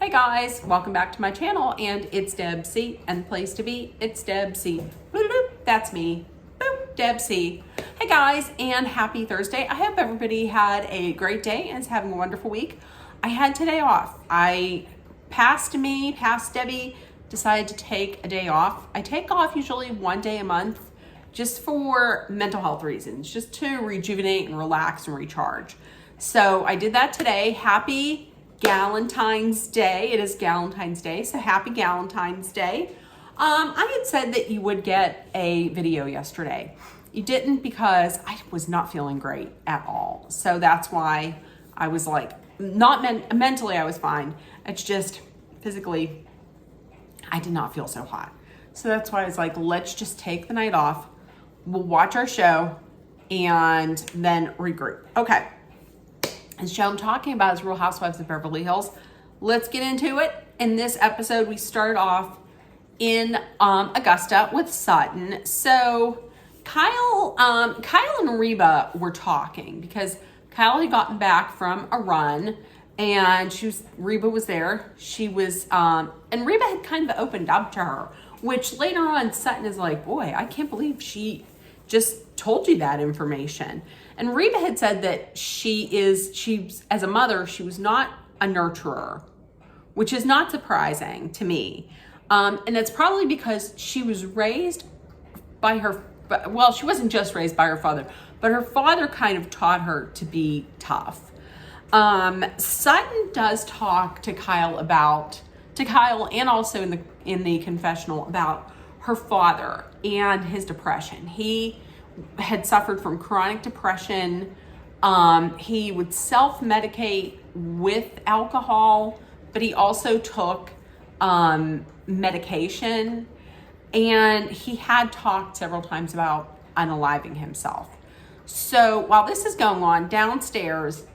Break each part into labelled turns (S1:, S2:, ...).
S1: Hey guys, welcome back to my channel, and it's Deb C, and the place to be, it's Deb C. That's me. Boop, Deb C. Hey guys, and happy Thursday. I hope everybody had a great day and is having a wonderful week. I had today off. Past Debbie, decided to take a day off. I take off usually one day a month just for mental health reasons, just to rejuvenate and relax and recharge. So I did that today. Happy Galentine's Day. It is Galentine's Day, so happy Galentine's Day. I had said that you would get a video yesterday. You didn't because I was not feeling great at all. So that's why I was like, mentally I was fine. It's just physically, I did not feel so hot. So that's why I was like, let's just take the night off. We'll watch our show and then regroup. Okay. The show I'm talking about is Real Housewives of Beverly Hills. Let's get into it. In this episode, we start off in Augusta with Sutton. So Kyle and Reba were talking because Kyle had gotten back from a run, and Reba was there. She was, and Reba had kind of opened up to her, which later on Sutton is like, boy, I can't believe she just told you that information. And Reba had said that she's as a mother, she was not a nurturer, which is not surprising to me. And it's probably because she was raised by she wasn't just raised by her father, but her father kind of taught her to be tough. Sutton does talk to Kyle and also in the confessional about her father and his depression. He had suffered from chronic depression. He would self-medicate with alcohol, but he also took medication, and he had talked several times about unaliving himself. So while this is going on downstairs,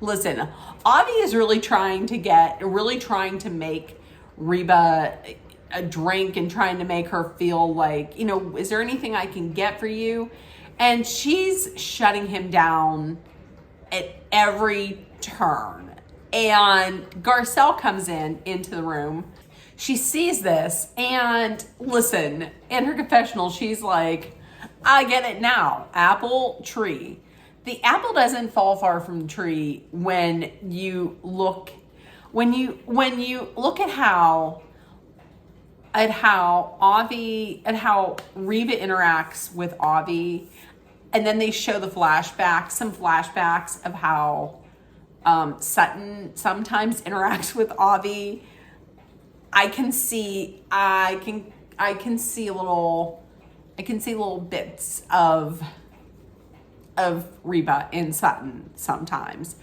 S1: listen, Avi is really trying to make Reba a drink and trying to make her feel like, is there anything I can get for you? And she's shutting him down at every turn. And Garcelle comes into the room. She sees this, and listen, in her confessional, she's like, I get it now. Apple tree. The apple doesn't fall far from the tree when you look at how Reba interacts with Avi, and then they show some flashbacks of how Sutton sometimes interacts with Avi. I can see little bits of Reba in Sutton sometimes.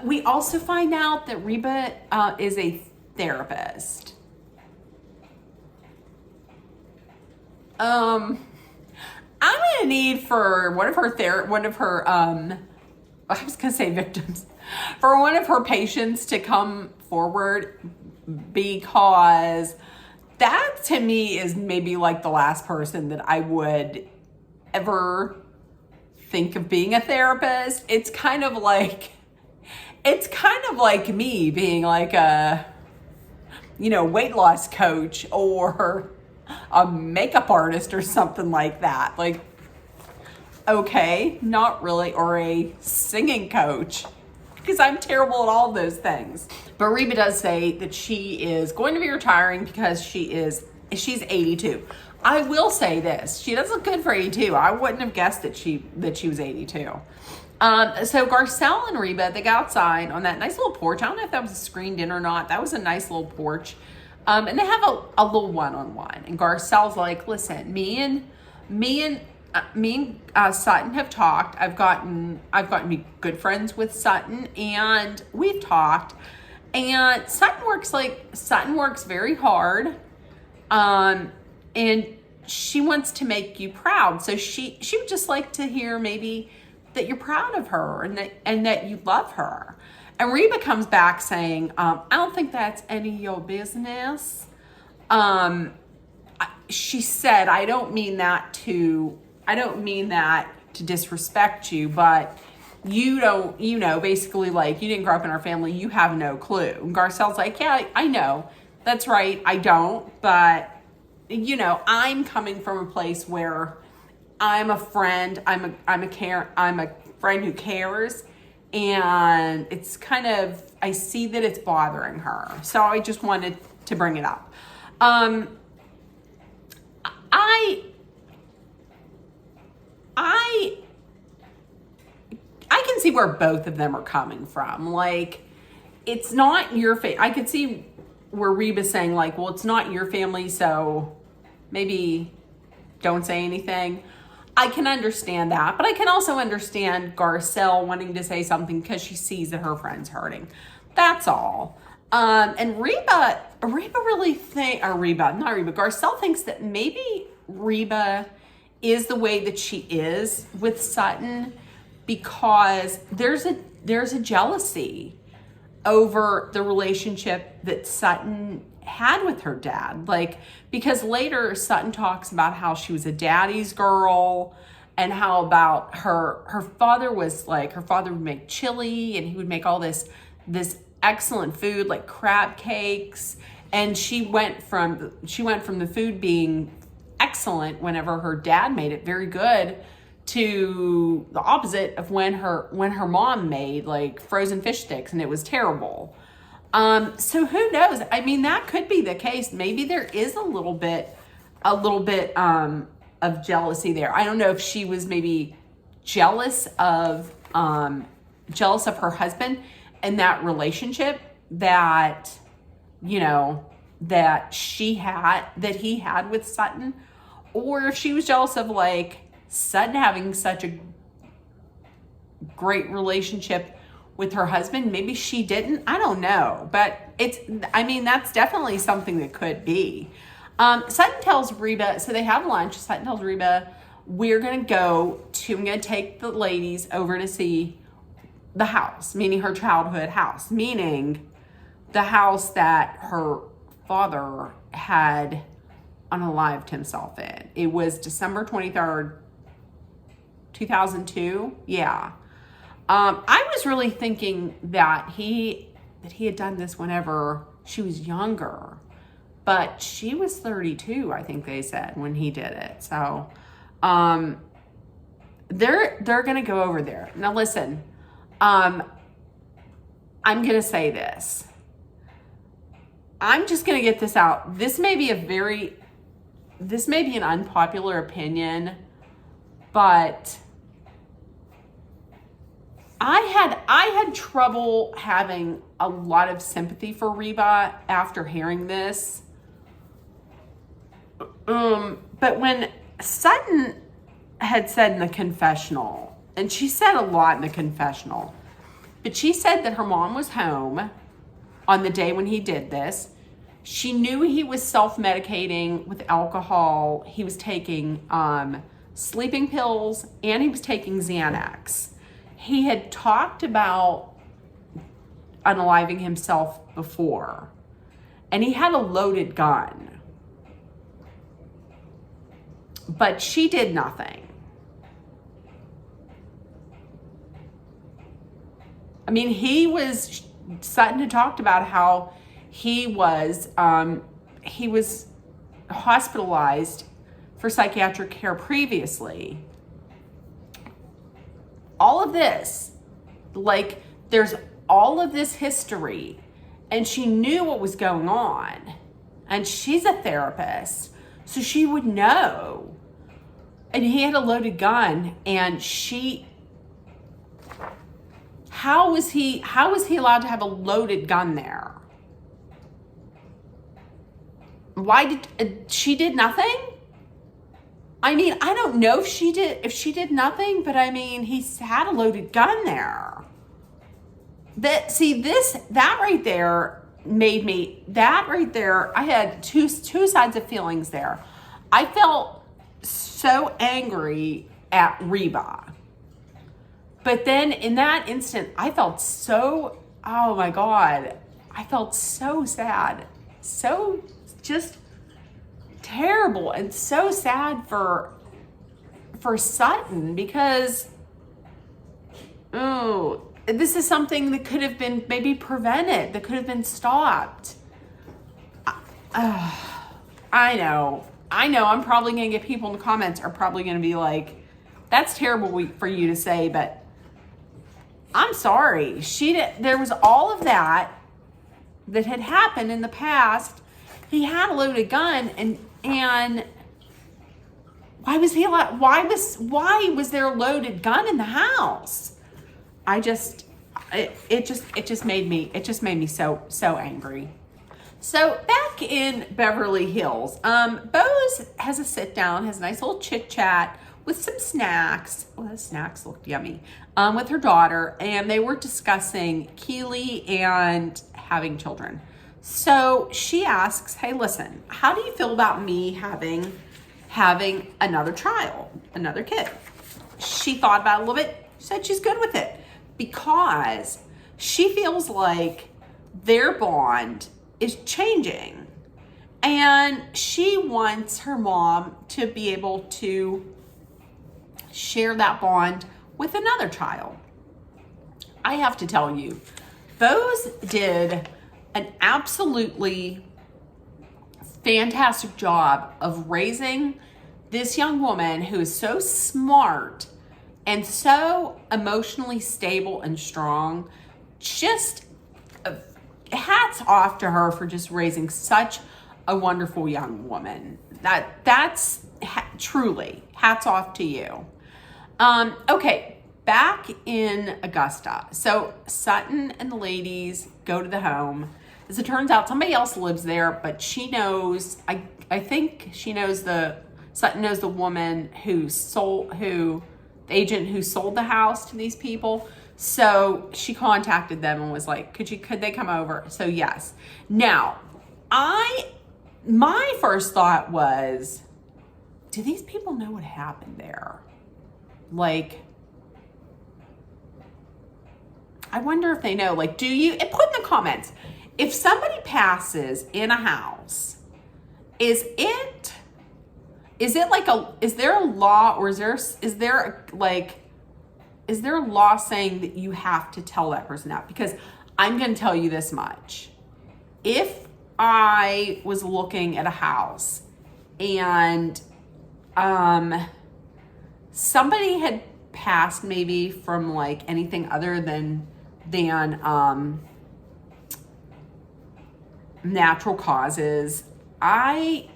S1: We also find out that Reba is a therapist. I'm gonna need for one of her victims, for one of her patients to come forward, because that to me is maybe like the last person that I would ever think of being a therapist. It's kind of like me being like a, weight loss coach or a makeup artist or something like that. Like, okay, not really, or a singing coach, because I'm terrible at all those things. But Reba does say that she is going to be retiring because she's 82. I will say this, she does look good for 82. I wouldn't have guessed that she was 82. So Garcelle and Reba, they got outside on that nice little porch. I don't know if that was screened in or not. That was a nice little porch. And they have a little one-on-one. And Garcelle's like, listen, me and Sutton have talked. I've gotten to be good friends with Sutton, and we've talked. And Sutton works very hard. And she wants to make you proud. So she would just like to hear maybe that you're proud of her and that you love her. And Reba comes back saying, I don't think that's any of your business. She said, I don't mean that to disrespect you, but you don't, basically like, you didn't grow up in our family, you have no clue. And Garcelle's like, yeah, I know. That's right, I don't. But, I'm coming from a place where I'm a friend, I'm a friend who cares. And it's kind of, I see that it's bothering her. So I just wanted to bring it up. I can see where both of them are coming from. Like, it's not your I could see where Reba's saying, like, well, it's not your family, so maybe don't say anything. I can understand that, but I can also understand Garcelle wanting to say something because she sees that her friend's hurting. That's all. And Garcelle thinks that maybe Reba is the way that she is with Sutton because there's a jealousy over the relationship that Sutton had with her dad. Like, because later Sutton talks about how she was a daddy's girl and how about her father was like, her father would make chili and he would make all this excellent food like crab cakes. And she went from the food being excellent whenever her dad made it very good to the opposite of when her mom made like frozen fish sticks and it was terrible. So who knows? I mean, that could be the case. Maybe there is a little bit of jealousy there. I don't know if she was maybe jealous of her husband and that relationship that, that he had with Sutton, or if she was jealous of like Sutton having such a great relationship with her husband. Maybe she didn't. I don't know. But that's definitely something that could be. Sutton tells Reba, so they have lunch. Sutton tells Reba, I'm going to take the ladies over to see the house, meaning her childhood house, meaning the house that her father had unalived himself in. It was December 23rd, 2002. Yeah. I was really thinking that he had done this whenever she was younger, but she was 32, I think they said, when he did it. So, they're going to go over there. Now listen, I'm going to say this. I'm just going to get this out. This may be an unpopular opinion, but I had trouble having a lot of sympathy for Reba after hearing this. But when Sutton had said in the confessional, and she said a lot in the confessional, but she said that her mom was home on the day when he did this. She knew he was self-medicating with alcohol. He was taking sleeping pills and he was taking Xanax. He had talked about unaliving himself before, and he had a loaded gun, but she did nothing. I mean, Sutton had talked about how he was hospitalized for psychiatric care previously. All of this, like, there's all of this history, and she knew what was going on, and she's a therapist, so she would know. And he had a loaded gun, and how was he allowed to have a loaded gun there? Why did she did nothing? I mean, I don't know if she did nothing, but I mean, he had a loaded gun there. That right there, I had two sides of feelings there. I felt so angry at Reba. But then in that instant, I felt so, oh my God, I felt so sad. So just terrible and so sad for Sutton, because oh, this is something that could have been maybe prevented, that could have been stopped. I know. I'm probably going to get people in the comments are probably going to be like, that's terrible for you to say, but I'm sorry. There was all of that had happened in the past. He had a loaded gun, and why was he allowed? Why was there a loaded gun in the house? It just made me so angry. So back in Beverly Hills, Bose has a sit down, has a nice little chit chat with some snacks. Well, the snacks looked yummy. With her daughter, and they were discussing Keely and having children. So she asks, "Hey, listen, how do you feel about me having another child, another kid?" She thought about it a little bit. Said she's good with it because she feels like their bond is changing, and she wants her mom to be able to share that bond with another child. I have to tell you, Bose did an absolutely fantastic job of raising this young woman who is so smart and so emotionally stable and strong. Just hats off to her for just raising such a wonderful young woman. That's truly hats off to you. Okay, back in Augusta. So Sutton and the ladies go to the home. As it turns out, somebody else lives there, but she knows, I think she knows Sutton knows the woman the agent who sold the house to these people. So she contacted them and was like, could they come over? So yes. Now, my first thought was, do these people know what happened there? Like, I wonder if they know. Like, do you, and put in the comments, if somebody passes in a house, is there a law, or is there a law saying that you have to tell that person that? Because I'm going to tell you this much. If I was looking at a house and somebody had passed maybe from like anything other than natural causes, I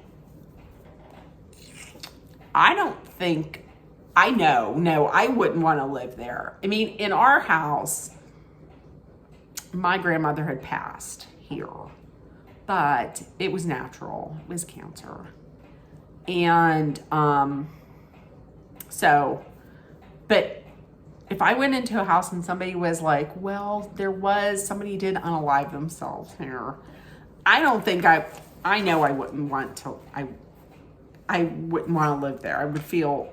S1: don't think, no, I wouldn't want to live there. I mean, in our house, my grandmother had passed here, but it was natural. It was cancer. And but if I went into a house and somebody was like, well, somebody did unalive themselves here, I don't think I know I wouldn't want to, I wouldn't want to live there. I would feel,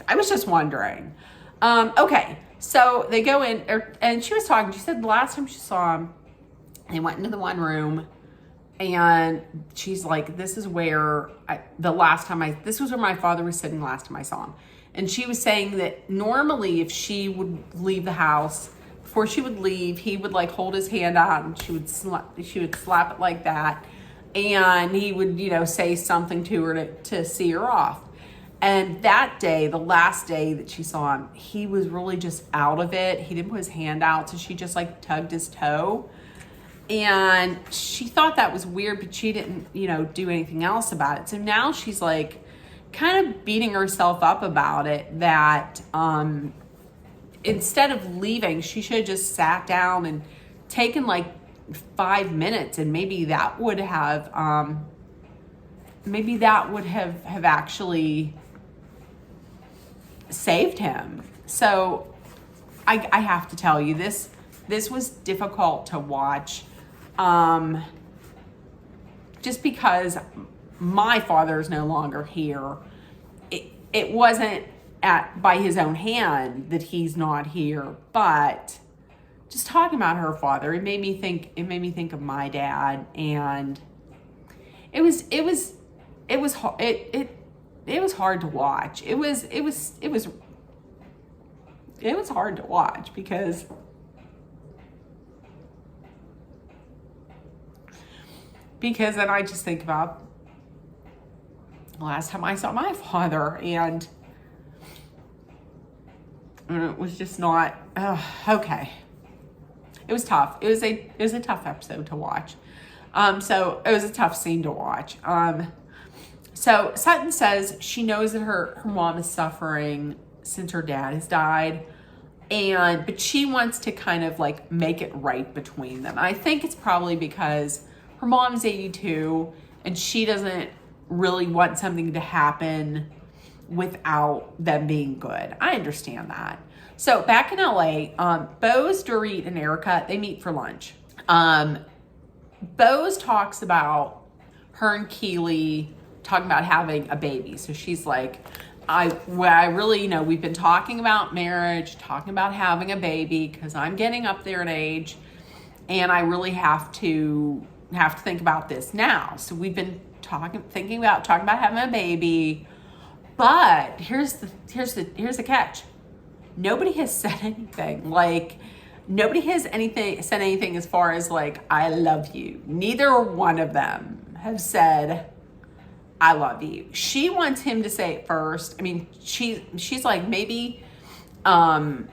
S1: I was just wondering. Okay, so they go in, and she was talking. She said the last time she saw him, they went into the one room, and she's like, this is where this was where my father was sitting last time I saw him. And she was saying that normally if she would leave the house, before she would leave, he would like hold his hand out and she would slap it like that. And he would, say something to her to see her off. And that day, the last day that she saw him, he was really just out of it. He didn't put his hand out, so she just like tugged his toe. And she thought that was weird, but she didn't, do anything else about it. So now she's like kind of beating herself up about it, that instead of leaving, she should have just sat down and taken like 5 minutes, and maybe that would have actually saved him. So I have to tell you, this was difficult to watch, just because my father is no longer here. It wasn't by his own hand that he's not here, but just talking about her father, it made me think of my dad, and it was hard to watch. It was it was hard to watch because then I just think about the last time I saw my father, and it was just not okay. It was tough. It was a tough episode to watch. So it was a tough scene to watch. So Sutton says she knows that her mom is suffering since her dad has died, but she wants to kind of like make it right between them. I think it's probably because her mom's 82 and she doesn't really want something to happen without them being good. I understand that. So back in LA, Bose, Dorit, and Erica, they meet for lunch. Bose talks about her and Keely talking about having a baby. So she's like, I really, we've been talking about marriage, talking about having a baby because I'm getting up there in age and I really have to think about this now. So we've been talking about having a baby, but here's the catch. Nobody has said anything. Like, nobody has said anything as far as like, I love you. Neither one of them have said, I love you. She wants him to say it first. I mean, she's like, maybe, Dorit's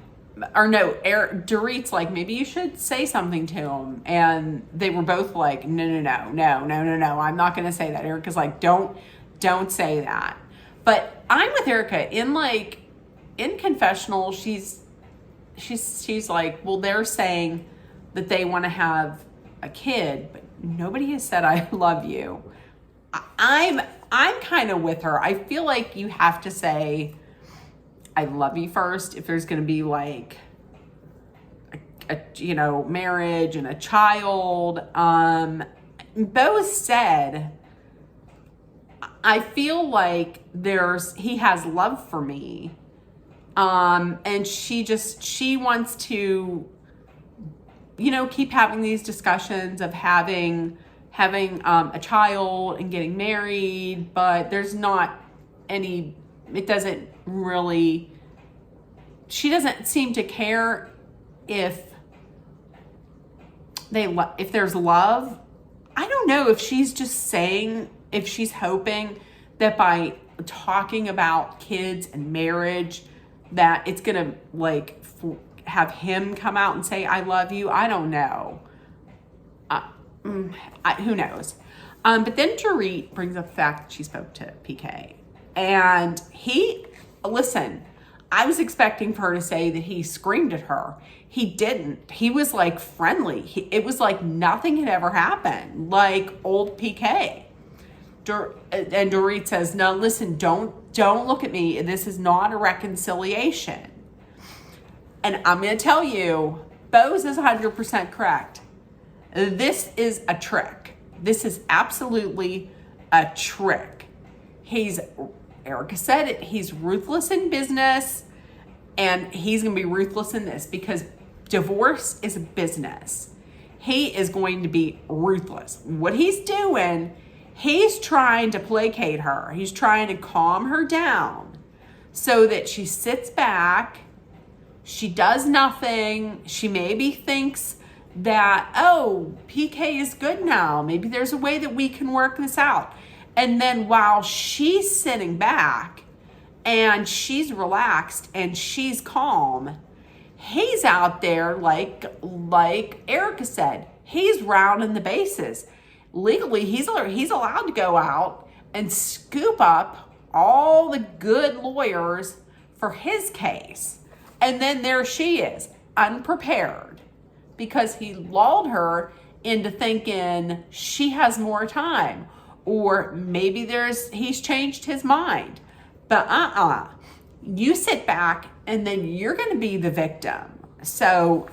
S1: like, maybe you should say something to him. And they were both like, no. I'm not going to say that. Erica's like, don't say that. But I'm with Erica in confessional. She's like, well, they're saying that they want to have a kid, but nobody has said, I love you. I'm kind of with her. I feel like you have to say, I love you first if there's going to be like a marriage and a child. Bose said, I feel like he has love for me. And she wants to, keep having these discussions of having a child and getting married, but there's not any, it doesn't really, she doesn't seem to care if there's love. I don't know if she's just saying, if she's hoping that by talking about kids and marriage, that it's gonna have him come out and say, I love you. I don't know. Who knows? But then Dorit brings up the fact that she spoke to PK. And listen, I was expecting for her to say that he screamed at her. He didn't. He was like friendly. It was like nothing had ever happened, like old PK. And Dorit says, no, listen, don't look at me. This is not a reconciliation. And I'm going to tell you, Bose is 100% correct. This is a trick. This is absolutely a trick. Erica said it, he's ruthless in business, and he's going to be ruthless in this because divorce is a business. He is going to be ruthless. What he's doing, he's trying to placate her. He's trying to calm her down so that she sits back. She does nothing. She maybe thinks that, oh, PK is good now. Maybe there's a way that we can work this out. And then while she's sitting back and she's relaxed and she's calm, he's out there like Erica said, he's rounding the bases. Legally, he's allowed to go out and scoop up all the good lawyers for his case. And then there she is, unprepared, because he lulled her into thinking she has more time, or maybe he's changed his mind. But you sit back and then you're going to be the victim. So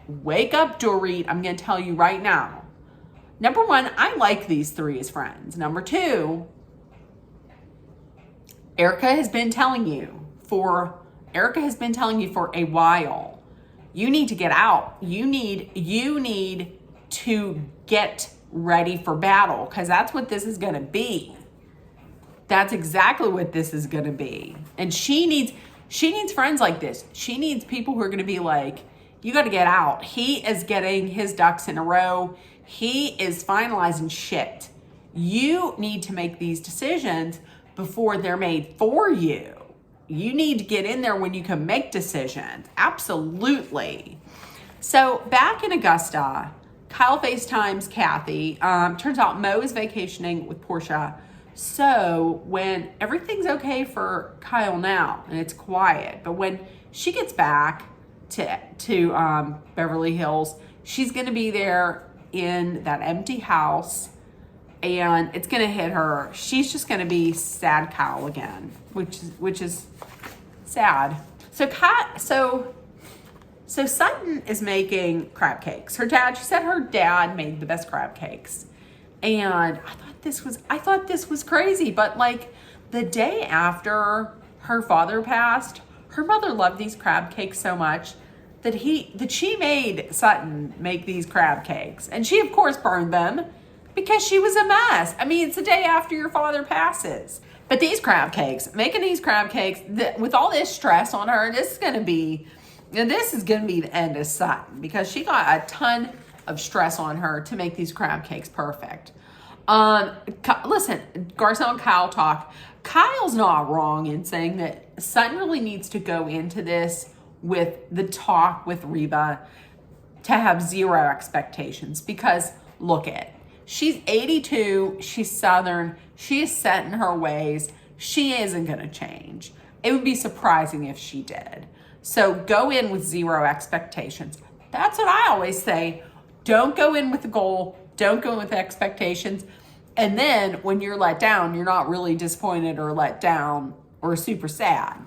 S1: wake up, Dorit. I'm going to tell you right now. Number one, I like these three as friends. Number two, Erica has been telling you for a while, you need to get out. You need to get ready for battle, because that's what this is going to be. That's exactly what this is going to be. And she needs, She needs friends like this. She needs people who are going to be like, you got to get out. He is getting his ducks in a row. He is finalizing shit. You need to make these decisions before they're made for you. You need to get in there when you can make decisions. Absolutely. So back in Augusta, Kyle FaceTimes Kathy. Turns out Mo is vacationing with Portia. So when everything's okay for Kyle now and it's quiet, but when she gets back to Beverly Hills, she's going to be there in that empty house, and it's going to hit her. She's just going to be sad Kyle again, which is sad. So Sutton is making crab cakes. She said her dad made the best crab cakes. And I thought this was crazy, but like the day after her father passed, her mother loved these crab cakes so much that she made Sutton make these crab cakes. And she of course burned them because she was a mess. I mean, it's the day after your father passes. But making these crab cakes with all this stress on her, this is going to be the end of Sutton, because she got a ton of stress on her to make these crab cakes perfect. Listen, Garcelle and Kyle talk. Kyle's not wrong in saying that Sutton really needs to go into this with the talk with Reba to have zero expectations, because she's 82, she's Southern, she is set in her ways, she isn't going to change. It would be surprising if she did. So go in with zero expectations. That's what I always say. Don't go in with a goal. Don't go in with expectations. And then when you're let down, you're not really disappointed or let down or super sad.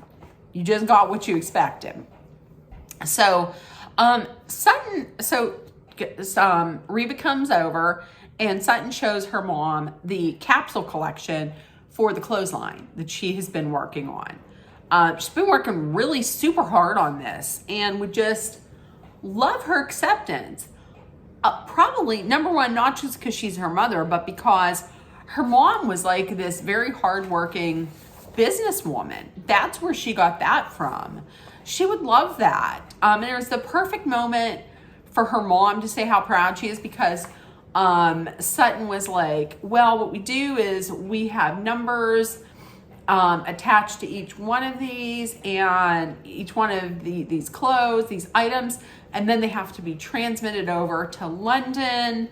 S1: You just got what you expected. So Reba comes over and Sutton shows her mom the capsule collection for the clothesline that she has been working on. She's been working really super hard on this and would just love her acceptance. Probably, number one, not just because she's her mother, but because her mom was like this very hardworking businesswoman. That's where she got that from. She would love that. And it was the perfect moment for her mom to say how proud she is, because Sutton was like, well, what we do is we have numbers attached to each one of these, and each one of these clothes, these items, and then they have to be transmitted over to London,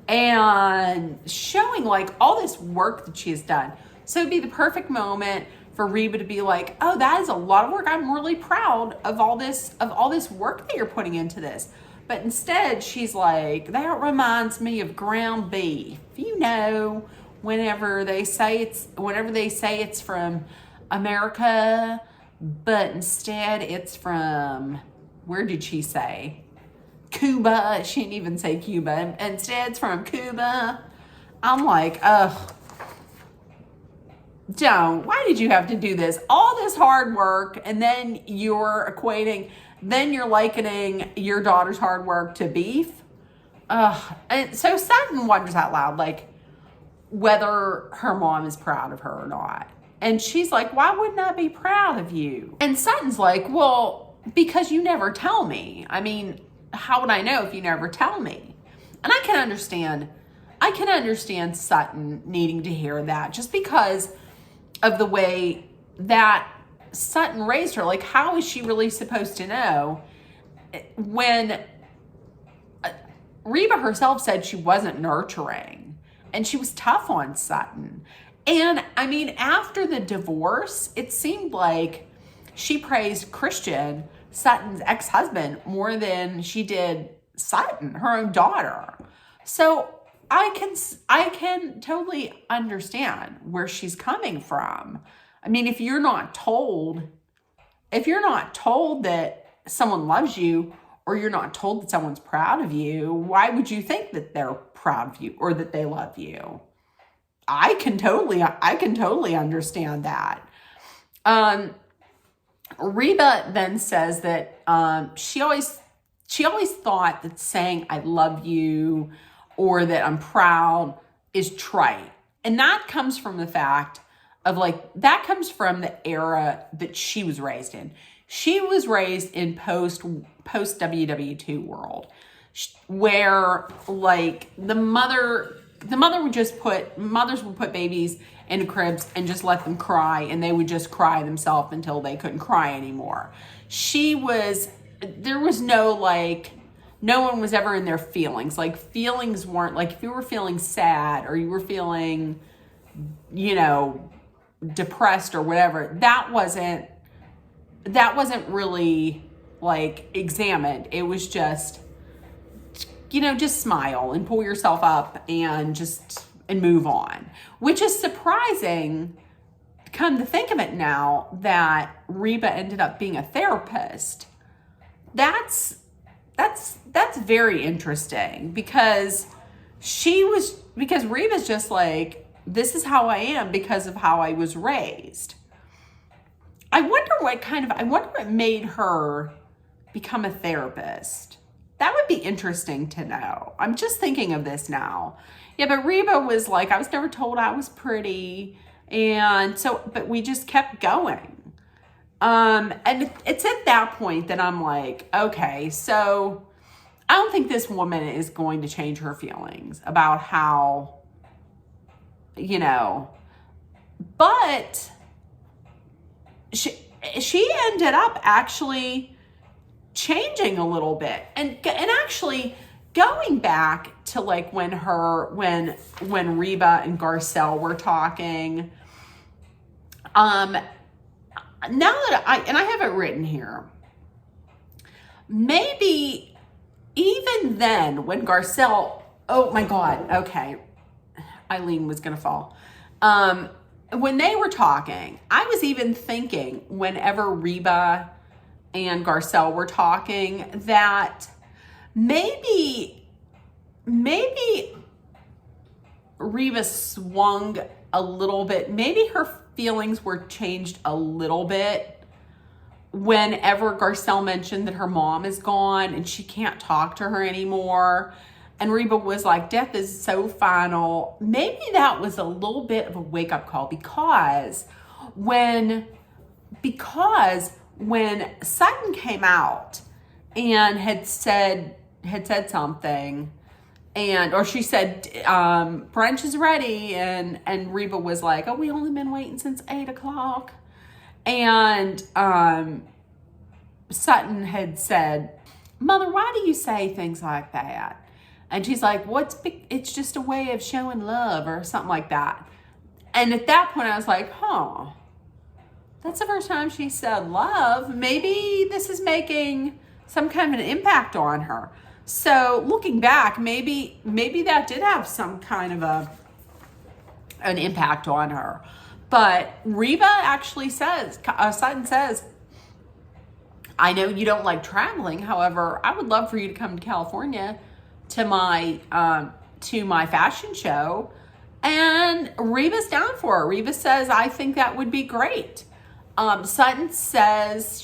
S1: and showing like all this work that she has done. So it'd be the perfect moment for Reba to be like, oh, that is a lot of work. I'm really proud of all this work that you're putting into this. But instead she's like, that reminds me of ground beef. You know, whenever they say it's from America, but instead it's from, where did she say? Cuba. She didn't even say Cuba. Instead it's from Cuba. I'm like, ugh. Joan, why did you have to do this? All this hard work, and then you're likening your daughter's hard work to beef. And so Sutton wonders out loud, like, whether her mom is proud of her or not. And she's like, why wouldn't I be proud of you? And Sutton's like, well, because you never tell me. I mean, how would I know if you never tell me? And I can understand Sutton needing to hear that, just because of the way that Sutton raised her. Like, how is she really supposed to know when Reba herself said she wasn't nurturing and she was tough on Sutton? And I mean, after the divorce, it seemed like she praised Christian, Sutton's ex-husband, more than she did Sutton, her own daughter. So I can totally understand where she's coming from. I mean, if you're not told that someone loves you, or you're not told that someone's proud of you, why would you think that they're proud of you or that they love you? I can totally understand that. Reba then says that she always thought that saying I love you or that I'm proud is trite. And that comes from the fact of like, that comes from the era that she was raised in. She was raised in post WW2 world, where like mothers would put babies into cribs and just let them cry, and they would just cry themselves until they couldn't cry anymore. There was no like, no one was ever in their feelings. Like, feelings weren't like, if you were feeling sad or you were feeling, depressed or whatever, that wasn't really like examined. It was just, just smile and pull yourself up and move on, which is surprising. Come to think of it now that Reba ended up being a therapist. That's very interesting, because Reba's just like, this is how I am because of how I was raised. I wonder what made her become a therapist. That would be interesting to know. I'm just thinking of this now. Yeah, but Reba was like, I was never told I was pretty. And so, but we just kept going. And it's at that point that I'm like, okay, so I don't think this woman is going to change her feelings about how, but she ended up actually changing a little bit, and actually going back to like when Reba and Garcelle were talking. Now that I have it written here, maybe even then when Garcelle, oh my God, okay, Eileen was gonna fall. When they were talking, I was even thinking whenever Reba and Garcelle were talking that maybe Reba swung a little bit. Maybe her feelings were changed a little bit whenever Garcelle mentioned that her mom is gone and she can't talk to her anymore. And Reba was like, death is so final. Maybe that was a little bit of a wake-up call, because when Sutton came out and had said something, or she said, brunch is ready, and Reba was like, oh, we only been waiting since 8:00. And Sutton had said, Mother, why do you say things like that? And she's like, it's just a way of showing love or something like that. And at that point I was like, that's the first time she said love. Maybe this is making some kind of an impact on her. So looking back, maybe that did have some kind of an impact on her. But Reba actually says, Sutton says, I know you don't like traveling. However, I would love for you to come to California to my fashion show. And Reba's down for it. Reba says, I think that would be great. Sutton says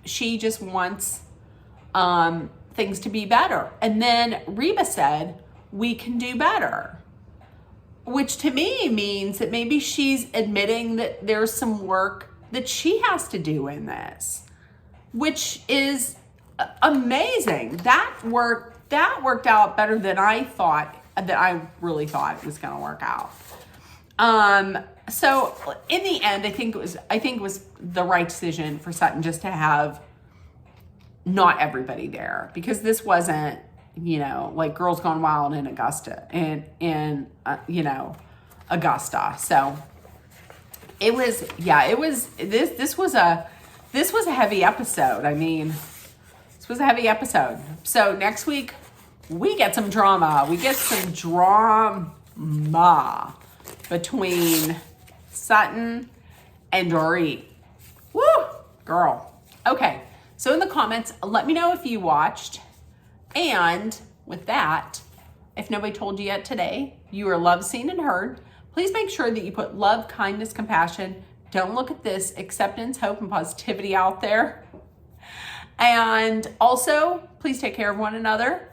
S1: she just wants things to be better. And then Reba said, we can do better. Which to me means that maybe she's admitting that there's some work that she has to do in this, which is amazing. That worked out better than I really thought it was going to work out. So in the end, I think it was the right decision for Sutton just to have not everybody there, because this wasn't, like Girls Gone Wild in Augusta Augusta. So this was a heavy episode. I mean, this was a heavy episode. So next week we get some drama. We get some drama between Sutton and Dorit. Woo, girl. Okay. So in the comments, let me know if you watched. And with that, if nobody told you yet today, you are loved, seen, and heard. Please make sure that you put love, kindness, compassion. Don't look at this, acceptance, hope, and positivity out there. And also, please take care of one another.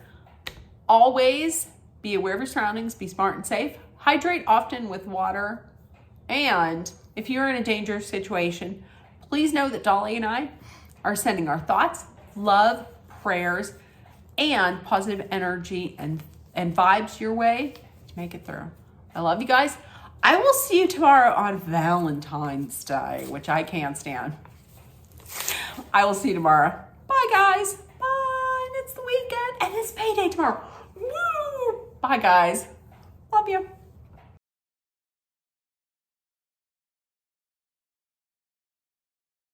S1: Always be aware of your surroundings, be smart and safe. Hydrate often with water. And if you're in a dangerous situation, please know that Dolly and I are sending our thoughts, love, prayers, and positive energy and vibes your way to make it through. I love you guys. I will see you tomorrow on Valentine's Day, which I can't stand. I will see you tomorrow. Bye, guys. Bye. And it's the weekend, and it's payday tomorrow. Woo! Bye, guys. Love you.